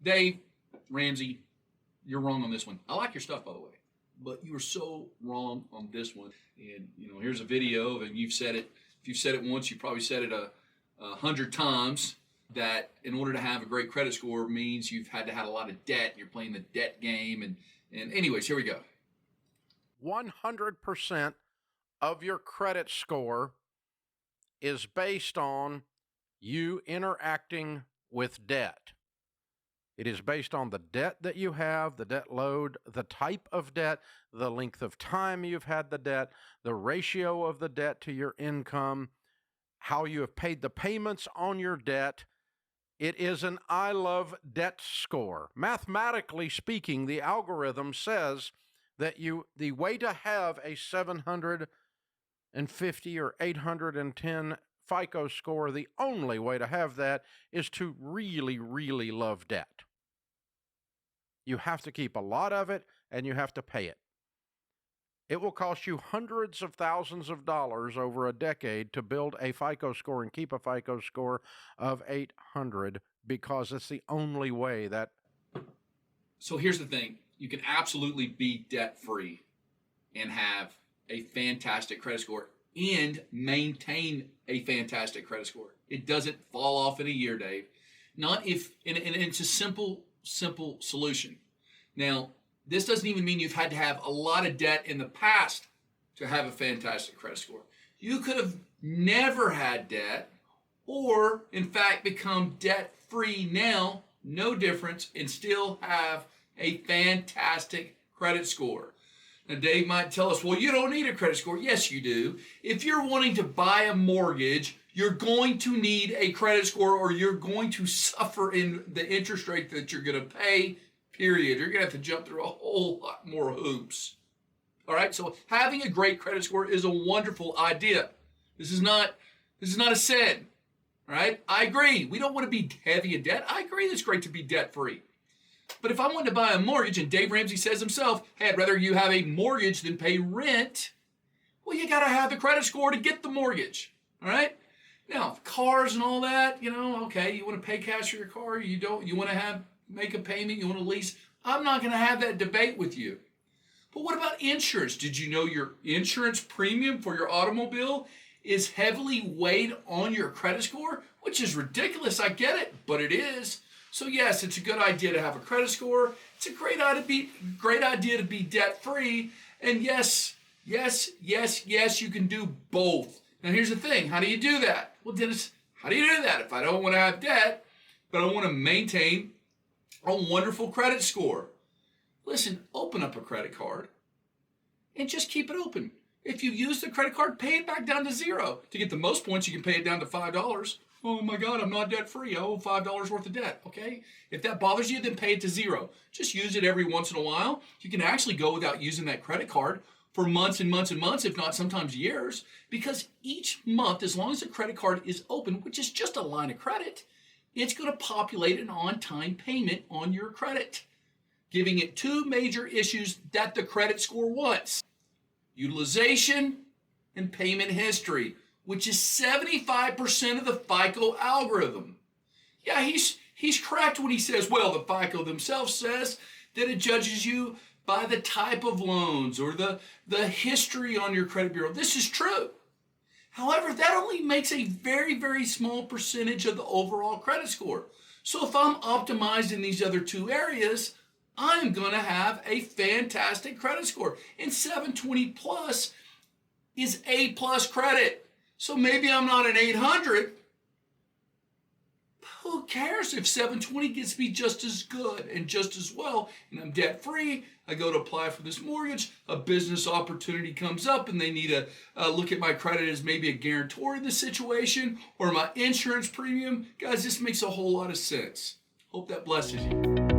Dave Ramsey, you're wrong on this one. I like your stuff, by the way, but you are so wrong on this one. And here's a video, and you've said it. If you've said it once, you probably said it 100 times. That in order to have a great credit score means you've had to have a lot of debt. You're playing the debt game, and anyways, here we go. 100% of your credit score is based on you interacting with debt. It is based on the debt that you have, the debt load, the type of debt, the length of time you've had the debt, the ratio of the debt to your income, how you have paid the payments on your debt. It is an I love debt score. Mathematically speaking, the algorithm says that the way to have a 750 or 810 FICO score, the only way to have that is to really, really love debt. You have to keep a lot of it, and you have to pay it. It will cost you hundreds of thousands of dollars over a decade to build a FICO score and keep a FICO score of 800 because it's the only way that... So here's the thing. You can absolutely be debt-free and have a fantastic credit score and maintain a fantastic credit score. It doesn't fall off in a year, Dave. Not if, and it's a simple solution. Now, this doesn't even mean you've had to have a lot of debt in the past to have a fantastic credit score. You could have never had debt or, in fact, become debt-free now, no difference, and still have a fantastic credit score. Now, Dave might tell us, well, you don't need a credit score. Yes, you do. If you're wanting to buy a mortgage, you're going to need a credit score or you're going to suffer in the interest rate that you're going to pay, period. You're going to have to jump through a whole lot more hoops. All right, so having a great credit score is a wonderful idea. This is not a sin. All right, I agree. We don't want to be heavy in debt. I agree it's great to be debt-free. But if I wanted to buy a mortgage, and Dave Ramsey says himself, hey, I'd rather you have a mortgage than pay rent, well, you got to have the credit score to get the mortgage, all right? Now, cars and all that, okay, you want to pay cash for your car, you want to make a payment, you want to lease. I'm not going to have that debate with you. But what about insurance? Did you know your insurance premium for your automobile is heavily weighed on your credit score? Which is ridiculous, I get it, but it is. So yes, it's a good idea to have a credit score. It's a great idea to be debt-free. And yes, you can do both. Now here's the thing, how do you do that? Well, Dennis, how do you do that? If I don't want to have debt, but I want to maintain a wonderful credit score. Listen, open up a credit card and just keep it open. If you use the credit card, pay it back down to zero. To get the most points, you can pay it down to $5. Oh my God, I'm not debt free. I owe $5 worth of debt, okay? If that bothers you, then pay it to zero. Just use it every once in a while. You can actually go without using that credit card for months and months and months, if not sometimes years, because each month, as long as the credit card is open, which is just a line of credit, it's going to populate an on-time payment on your credit, giving it two major issues that the credit score wants: utilization and payment history, which is 75% of the FICO algorithm. Yeah, he's correct when he says, well, the FICO themselves says that it judges you by the type of loans or the history on your credit bureau. This is true. However, that only makes a very, very small percentage of the overall credit score. So if I'm optimized in these other two areas, I'm going to have a fantastic credit score. And 720 plus is A plus credit. So maybe I'm not an 800. Who cares if 720 gets me just as good and just as well, and I'm debt free? I go to apply for this mortgage, a business opportunity comes up and they need to look at my credit as maybe a guarantor in this situation, or my insurance premium. Guys, this makes a whole lot of sense. Hope that blesses you.